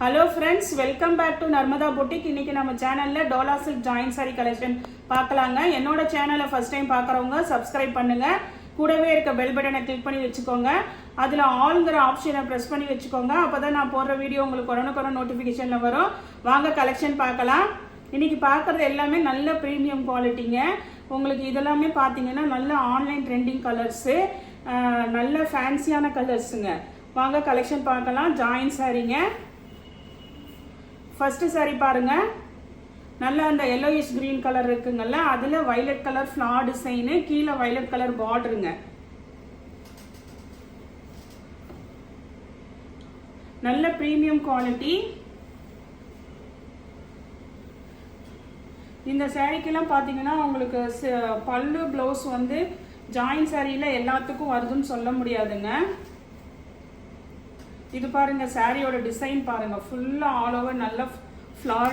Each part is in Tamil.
Hello friends, welcome back to Narmada boutique. இன்னைக்கு நம்ம சேனல்ல டோலா சில்க் ஜாயின் சாரி கலெக்ஷன் பார்க்கலாங்க. என்னோட சேனலை ஃபர்ஸ்ட் டைம் பார்க்குறவங்க சப்ஸ்கிரைப் பண்ணுங்க. கூடவே இருக்க பெல் பட்டனை கிளிக் பண்ணி வச்சுக்கோங்க. அதில் ஆல்ங்கிற ஆப்ஷனை ப்ரெஸ் பண்ணி வச்சுக்கோங்க. அப்போ தான் நான் போடுற வீடியோ உங்களுக்கு உடனுக்குடன் நோட்டிஃபிகேஷனில் வரும். வாங்க கலெக்ஷன் பார்க்கலாம். இன்னைக்கு பார்க்குறது எல்லாமே நல்ல ப்ரீமியம் குவாலிட்டிங்க. உங்களுக்கு இதெல்லாமே பார்த்தீங்கன்னா நல்ல ஆன்லைன் ட்ரெண்டிங் கலர்ஸு, நல்ல ஃபேன்சியான கலர்ஸுங்க. வாங்க கலெக்ஷன் பார்க்கலாம். ஜாயின் சாரீங்க. ஃபர்ஸ்ட் சாரி பாருங்க, நல்ல அந்த yellowish green கலர் இருக்குங்கல்ல, அதுல violet கலர் ஃப்ளார் டிசைன், கீழே violet கலர் பார்டருங்க. நல்ல பிரீமியம் குவாலிட்டி. இந்த சாரிக்கெல்லாம் பார்த்தீங்கன்னா உங்களுக்கு பல்லு பிளவுஸ் வந்து ஜாயின் சாரியில எல்லாத்துக்கும் வருதுன்னு சொல்ல முடியாதுங்க. இது பாருங்க, சாரியோட டிசைன் பாருங்க, ஃபுல்லா ஆல் ஓவர் நல்ல ஃப்ளார்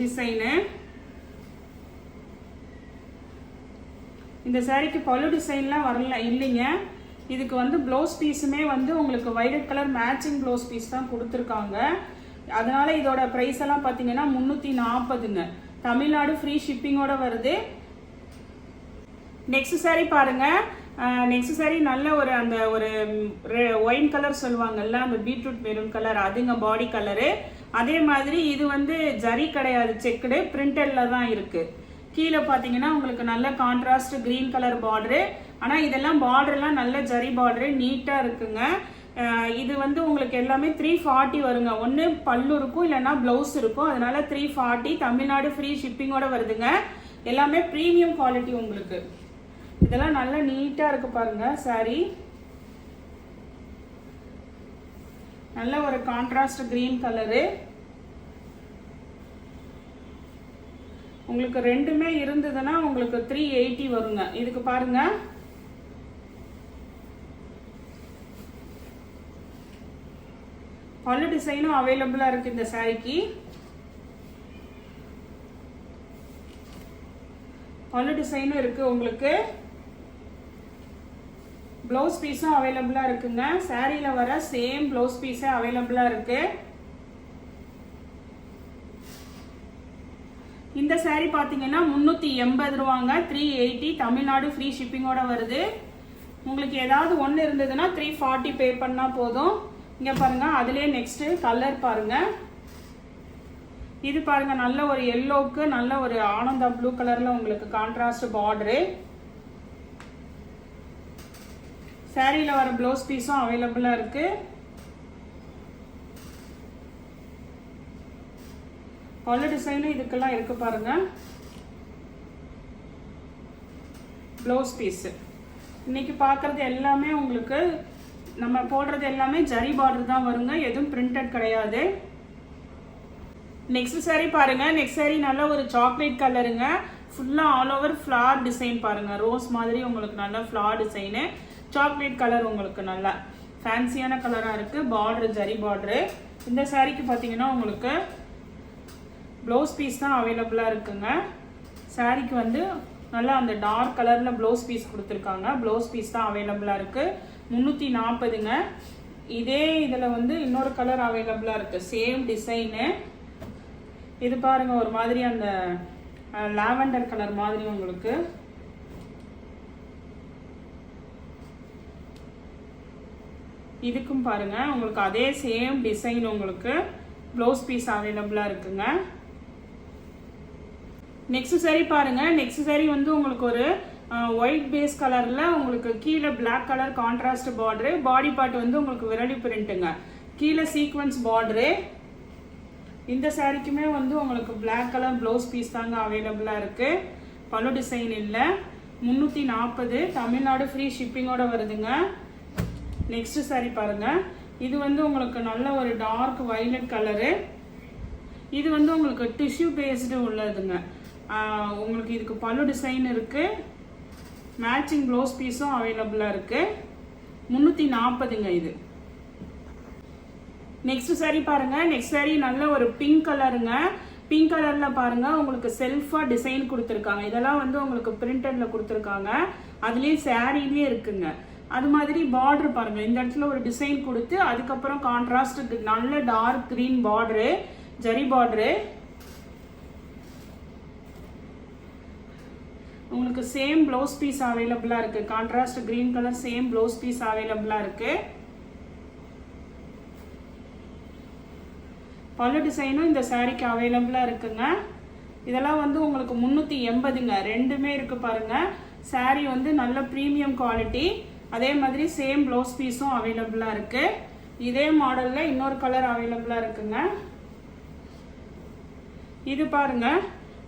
டிசைனு. இந்த சாரிக்கு பல்லு டிசைன்லாம் வரல இல்லைங்க. இதுக்கு வந்து ப்ளவுஸ் பீஸுமே வந்து உங்களுக்கு violet colour matching blouse piece தான் கொடுத்துருக்காங்க. அதனால இதோட ப்ரைஸ் எல்லாம் பார்த்தீங்கன்னா 340ங்க. தமிழ்நாடு ஃப்ரீ ஷிப்பிங்கோட வருது. நெக்ஸ்ட் சாரி பாருங்க. நெக்ஸ்ட் சாரி நல்ல ஒரு அந்த ஒரு ஒயின் கலர் சொல்லுவாங்கல்ல, அந்த பீட்ரூட் மெரூன் கலர், அதுங்க பாடி கலரு. அதே மாதிரி இது வந்து ஜரி கிடையாது, செக்குடு பிரிண்டட்ல தான் இருக்கு. கீழே பார்த்தீங்கன்னா உங்களுக்கு நல்ல கான்ட்ராஸ்ட் கிரீன் கலர் பார்டரு. ஆனால் இதெல்லாம் பார்டர்லாம் நல்ல ஜரி பார்டரு, நீட்டாக இருக்குங்க. இது வந்து உங்களுக்கு எல்லாமே 340 வருங்க. ஒன்று பல்லு இருக்கும், இல்லைன்னா பிளவுஸ் இருக்கும். அதனால 340. தமிழ்நாடு ஃப்ரீ ஷிப்பிங்கோட வருதுங்க. எல்லாமே ப்ரீமியம் குவாலிட்டி உங்களுக்கு. இதெல்லாம் நல்ல நீட்டா இருக்கு பாருங்க. சாரி நல்ல ஒரு கான்ட்ராஸ்ட் கிரீன் கலரு. உங்களுக்கு ரெண்டுமே இருந்ததுன்னா உங்களுக்கு 380 வருங்க. இதுக்கு பாருங்க, பல்லு டிசைனும் அவைலபிளா இருக்கு இந்த சாரிக்கு. பல்லு டிசைனும் இருக்கு உங்களுக்கு. ப்ளவுஸ் பீஸும் அவைலபிளா இருக்குங்க. சாரியில வர சேம் ப்ளவுஸ் பீஸே அவைலபிளா இருக்கு. இந்த சாரி பாத்தீங்கன்னா 380 ரூபாங்க. 380. தமிழ்நாடு ஃப்ரீ ஷிப்பிங்கோட வருது. உங்களுக்கு ஏதாவது ஒன்று இருந்ததுன்னா 340 பே பண்ணா போதும். இங்க பாருங்க, அதுலயே நெக்ஸ்ட் கலர் பாருங்க. இது பாருங்க, நல்ல ஒரு எல்லோக்கு நல்ல ஒரு ஆனந்தா ப்ளூ கலர்ல உங்களுக்கு கான்ட்ராஸ்ட் பார்டரு. சாரியில வர ப்ளவுஸ் பீஸும் அவைலபிளா இருக்கு. பல்லு டிசைனும் இதுக்கெல்லாம் இருக்கு பாருங்க. ப்ளவுஸ் பீஸ் இன்னைக்கு பார்க்கறது எல்லாமே உங்களுக்கு நம்ம போடுறது எல்லாமே ஜரி பார்டர் தான் வருங்க. எதுவும் பிரிண்டட் கிடையாது. நெக்ஸ்ட் சாரி பாருங்க. நெக்ஸ்ட் சாரி நல்ல ஒரு சாக்லேட் கலருங்க. ஃபுல்லா ஆல் ஓவர் ஃப்ளார் டிசைன் பாருங்க. ரோஸ் மாதிரி உங்களுக்கு நல்ல ஃப்ளார் டிசைனு. சாக்லேட் கலர் உங்களுக்கு நல்ல ஃபேன்சியான கலரா இருக்கு. Border zari border. இந்த சாரிக்கு பார்த்தீங்கன்னா உங்களுக்கு ப்ளவுஸ் பீஸ் தான் அவைலபிளா இருக்குங்க. சாரிக்கு வந்து நல்லா அந்த டார்க் கலர்ல ப்ளவுஸ் பீஸ் கொடுத்துருக்காங்க. ப்ளவுஸ் பீஸ் தான் அவைலபிளா இருக்கு. 340ங்க. இதே இதுல வந்து இன்னொரு கலர் அவைலபிளா இருக்கு, சேம் டிசைனு. இது பாருங்க, ஒரு மாதிரி அந்த லாவெண்டர் கலர் மாதிரி உங்களுக்கு. இதுக்கும் பாருங்க, உங்களுக்கு அதே சேம் டிசைன் உங்களுக்கு ப்ளவுஸ் பீஸ் அவைலபிளா இருக்குங்க. நெக்ஸ்ட் சாரி பாருங்க. நெக்ஸ்ட் சாரி வந்து உங்களுக்கு ஒரு ஒயிட் பேஸ் கலர்ல உங்களுக்கு கீழே black colour contrast border. Body part வந்து உங்களுக்கு விரலி பிரிண்ட்டுங்க. கீழே சீக்வன்ஸ் பார்டரு. இந்த சாரிக்குமே வந்து உங்களுக்கு பிளாக் கலர் ப்ளவுஸ் பீஸ் தாங்க அவைலபிளா இருக்கு. பல்லு டிசைன் இல்லை. 340. தமிழ்நாடு ஃப்ரீ ஷிப்பிங்கோட வருதுங்க. நெக்ஸ்ட் சாரி பாருங்க. இது வந்து உங்களுக்கு நல்ல ஒரு டார்க் வயலட் கலரு. இது வந்து உங்களுக்கு டிஷ்யூ பேஸ்டு உள்ளதுங்க. உங்களுக்கு இதுக்கு பல்லு டிசைன் இருக்கு. மேட்சிங் ப்ளவுஸ் பீஸும் அவைலபிளா இருக்கு. 340ங்க இது. நெக்ஸ்ட் சாரி பாருங்க. நெக்ஸ்ட் சாரி நல்ல ஒரு பிங்க் கலருங்க. பிங்க் கலர்ல பாருங்க உங்களுக்கு செல்ஃபா டிசைன் கொடுத்துருக்காங்க. இதெல்லாம் வந்து உங்களுக்கு பிரிண்டட்ல கொடுத்துருக்காங்க. அதுலயே சாரிலேயே இருக்குங்க. அது மாதிரி பார்டர் பாருங்க, இந்த இடத்துல ஒரு டிசைன் கொடுத்து அதுக்கப்புறம் கான்ட்ராஸ்ட் நல்ல dark green border, zari border. உங்களுக்கு சேம் ப்ளவுஸ் பீஸ் அவைலபிளா இருக்கு. Contrast green colour same blouse piece அவைலபிளா இருக்கு. பல்லு டிசைனும் இந்த சாரிக்கு அவைலபிளா இருக்குங்க. இதெல்லாம் வந்து உங்களுக்கு 380ங்க. ரெண்டுமே இருக்கு பாருங்க. சாரி வந்து நல்ல ப்ரீமியம் குவாலிட்டி. அதே மாதிரி சேம் ப்ளவுஸ் பீஸும் அவைலபிளா இருக்கு. இதே மாடல்ல இன்னொரு கலர் அவைலபிளா இருக்குங்க. இது பாருங்க,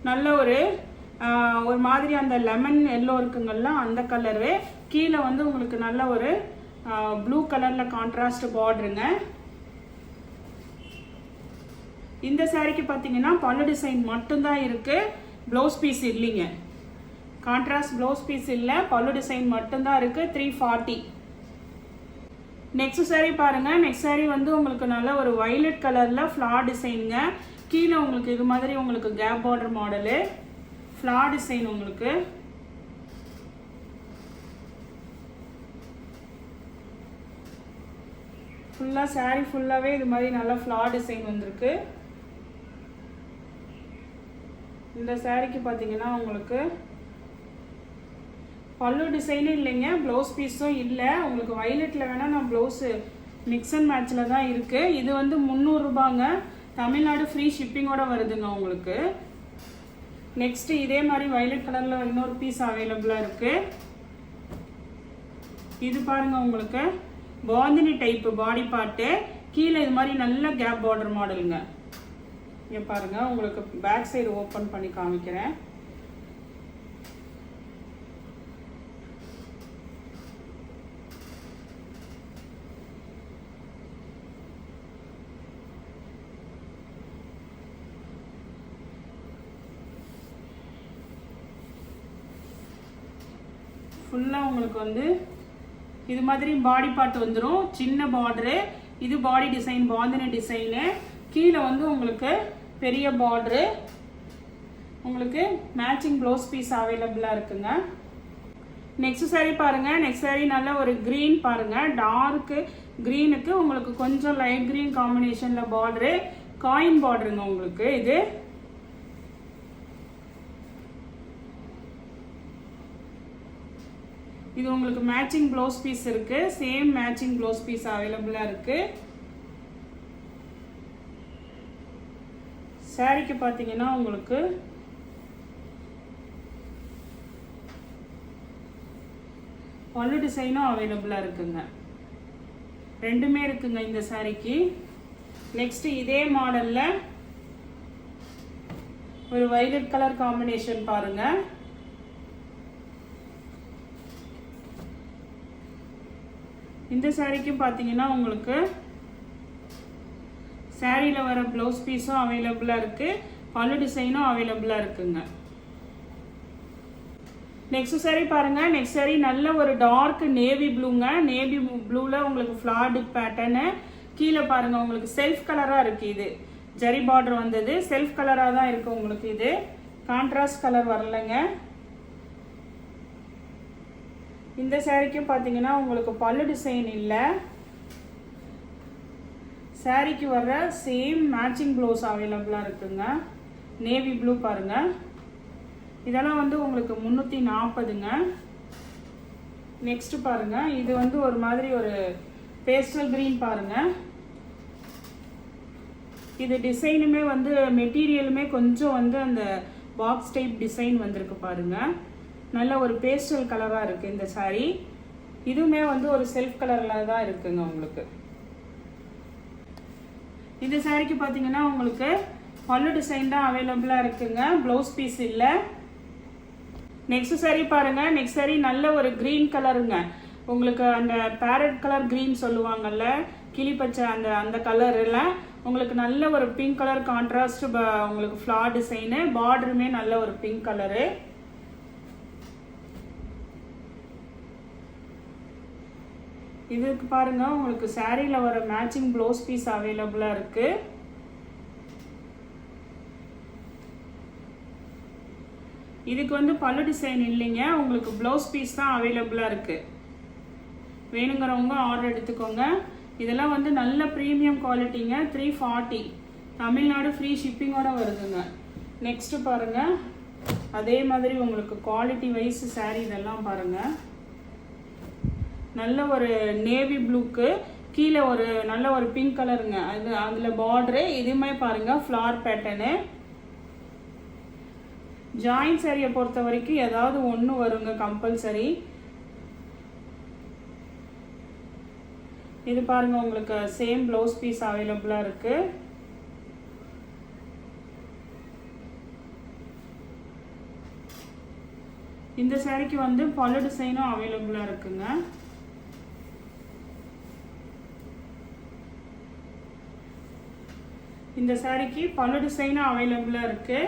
நல்ல ஒரு மாதிரி அந்த லெமன் எல்லோ இருக்குங்கல்ல, அந்த கலரு. கீழே வந்து உங்களுக்கு நல்ல ஒரு ப்ளூ கலர்ல கான்ட்ராஸ்ட் பார்டருங்க. இந்த சாரிக்கு பார்த்தீங்கன்னா பல்லு டிசைன் மட்டும்தான் இருக்கு, ப்ளவுஸ் பீஸ் இல்லைங்க. கான்ட்ராஸ்ட் ப்ளவுஸ் பீஸ் இல்லை, பல்லு டிசைன் மட்டும்தான் இருக்கு. 340. நெக்ஸ்ட் சாரி பாருங்க. நெக்ஸ்ட் சாரி வந்து உங்களுக்கு நல்ல ஒரு வயலட் கலர்ல ஃப்ளார் டிசைனுங்க. கீழே உங்களுக்கு இது மாதிரி உங்களுக்கு கேப் பார்டர் மாடலு, ஃப்ளார் டிசைன். உங்களுக்கு ஃபுல்லா சாரி ஃபுல்லாவே இது மாதிரி நல்ல ஃப்ளார் டிசைன் வந்திருக்கு. இந்த சாரிக்கு பார்த்தீங்கன்னா உங்களுக்கு பல்லு டிசைனும் இல்லைங்க, ப்ளவுஸ் பீஸும் இல்லை. உங்களுக்கு வயலட்டில் வேணால் நான் ப்ளவுஸு மிக்ஸ் அண்ட் மேட்சில் தான் இருக்குது. இது வந்து 300 ரூபாங்க. தமிழ்நாடு ஃப்ரீ ஷிப்பிங்கோட வருதுங்க உங்களுக்கு. நெக்ஸ்ட்டு இதே மாதிரி வயலட் கலரில் இன்னொரு பீஸ் அவைலபிளாக இருக்குது. இது பாருங்கள், உங்களுக்கு பாந்தினி டைப்பு பாடி பார்ட்டு. கீழே இது மாதிரி நல்ல கேப் பார்டர் மாடலுங்க. இங்கே பாருங்கள், உங்களுக்கு பேக் சைடு ஓப்பன் பண்ணி காமிக்கிறேன். ஃபுல்லாக உங்களுக்கு வந்து இது மாதிரி பாடி பார்ட் வந்துடும். சின்ன பார்டரு, இது பாடி டிசைன் பாந்தினி டிசைனு. கீழே வந்து உங்களுக்கு பெரிய பார்டரு. உங்களுக்கு மேட்சிங் ப்ளவுஸ் பீஸ் அவைலபிளாக இருக்குங்க. நெக்ஸ்ட் சாரி பாருங்க. நெக்ஸ்ட் சாரி நல்ல ஒரு கிரீன் பாருங்க, டார்க் கிரீனுக்கு உங்களுக்கு கொஞ்சம் லைட் கிரீன் காம்பினேஷன்ல பார்டரு, காயின் பார்டருங்க. உங்களுக்கு இது உங்களுக்கு மேட்சிங் ப்ளவுஸ் பீஸ் இருக்கு. சேம் மேட்சிங் ப்ளவுஸ் பீஸ் அவைலபிளா இருக்கு. சாரிக்கு பாத்தீங்கன்னா உங்களுக்கு பல்லு டிசைனும் அவைலபிளா இருக்குங்க. ரெண்டுமே இருக்குங்க இந்த சாரிக்கு. நெக்ஸ்ட் இதே மாடல்ல ஒரு வயலட் கலர் காம்பினேஷன் பாருங்க. இந்த சாரிக்கு பாத்தீங்கன்னா உங்களுக்கு சாரியில வர ப்ளவுஸ் பீஸும் அவைலபிளா இருக்கு, பல்லு டிசைனும் அவைலபிளா இருக்குங்க. நெக்ஸ்ட் சாரி பாருங்க. நெக்ஸ்ட் சாரி நல்ல ஒரு டார்க் நேவி ப்ளூங்க. நேவி ப்ளூல உங்களுக்கு ஃப்ளார்டு பேட்டர்னு. கீழே பாருங்க உங்களுக்கு செல்ஃப் கலரா இருக்கு. இது ஜரி பார்டர் வந்தது, செல்ஃப் கலரா தான் இருக்கு உங்களுக்கு. இது கான்ட்ராஸ்ட் கலர் வரலங்க. இந்த சாரிக்கும் பாத்தீங்கன்னா உங்களுக்கு பல்லு டிசைன் இல்லை. சாரிக்கு வர்ற சேம் மேட்சிங் ப்ளவுஸ் அவைலபிளா இருக்குங்க. நேவி ப்ளூ பாருங்க. இதெல்லாம் வந்து உங்களுக்கு 340ங்க. நெக்ஸ்ட் பாருங்க, இது வந்து ஒரு மாதிரி ஒரு பேஸ்டல் கிரீன் பாருங்க. இது டிசைனுமே வந்து மெட்டீரியலுமே கொஞ்சம் வந்து அந்த பாக்ஸ் டைப் டிசைன் வந்திருக்கு பாருங்க. நல்ல ஒரு பேஸ்டல் கலரா இருக்கு இந்த சாரி. இதுவுமே வந்து ஒரு செல்ஃப் கலர்ல தான் இருக்குங்க உங்களுக்கு. இந்த சாரிக்கு பாத்தீங்கன்னா உங்களுக்கு பல்லு டிசைன் தான் அவைலபிளா இருக்குங்க, ப்ளவுஸ் பீஸ் இல்ல. நெக்ஸ்ட் சாரி பாருங்க. நெக்ஸ்ட் சாரி நல்ல ஒரு கிரீன் கலருங்க. உங்களுக்கு அந்த பேரட் கலர் கிரீன் சொல்லுவாங்கல்ல, கிளிப்பச்சை, அந்த கலர்ல உங்களுக்கு நல்ல ஒரு பிங்க் கலர் கான்ட்ராஸ்ட் உங்களுக்கு ஃப்ளார் டிசைனு. பார்டருமே நல்ல ஒரு பிங்க் கலரு. இதுக்கு பாருங்க உங்களுக்கு சாரியில வர மேட்சிங் ப்ளவுஸ் பீஸ் அவைலபிளா இருக்கு. இதுக்கு வந்து பல்லு டிசைன் இல்லைங்க, உங்களுக்கு ப்ளவுஸ் பீஸ் தான் அவைலபிளா இருக்கு. வேணுங்கிறவங்க ஆர்டர் எடுத்துக்கோங்க. இதெல்லாம் வந்து நல்ல ப்ரீமியம் குவாலிட்டிங்க. 340 தமிழ்நாடு ஃப்ரீ ஷிப்பிங்கோட வருதுங்க. நெக்ஸ்ட் பாருங்க, அதே மாதிரி உங்களுக்கு குவாலிட்டி வைஸ் சாரீ இதெல்லாம் பாருங்க. நல்ல ஒரு நேவி ப்ளூக்கு கீழே ஒரு நல்ல ஒரு பிங்க் கலருங்க. அதில் பார்டரு இதுவுமே பாருங்க ஃப்ளார் பேட்டர்னு. ஜாயின் சாரியை பொறுத்த வரைக்கும் ஏதாவது ஒன்று வருங்க கம்பல்சரி. இது பாருங்க உங்களுக்கு சேம் ப்ளவுஸ் பீஸ் அவைலபிளாக இருக்கு. இந்த சாரிக்கு வந்து பல டிசைனும் அவைலபிளாக இருக்குங்க. இந்த சாரிக்கு பல டிசைனும் அவைலபிளாக இருக்கு.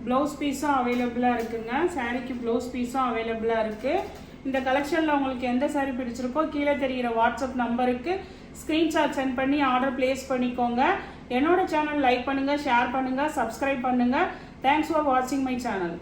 ப்ளவுஸ் பீஸும் அவைலபிளாக இருக்குங்க. சாரிக்கு ப்ளவுஸ் பீஸும் அவைலபிளாக இருக்கு. இந்த கலெக்ஷனில் உங்களுக்கு எந்த சாரி பிடிச்சிருக்கோ கீழே தெரிகிற வாட்ஸ்அப் நம்பருக்கு ஸ்க்ரீன்ஷாட் சென்ட் பண்ணி ஆர்டர் பிளேஸ் பண்ணிக்கோங்க. என்னோட சேனல் லைக் பண்ணுங்கள், ஷேர் பண்ணுங்கள், சப்ஸ்கிரைப் பண்ணுங்கள். தேங்க்ஸ் ஃபார் வாட்சிங் மை சேனல்.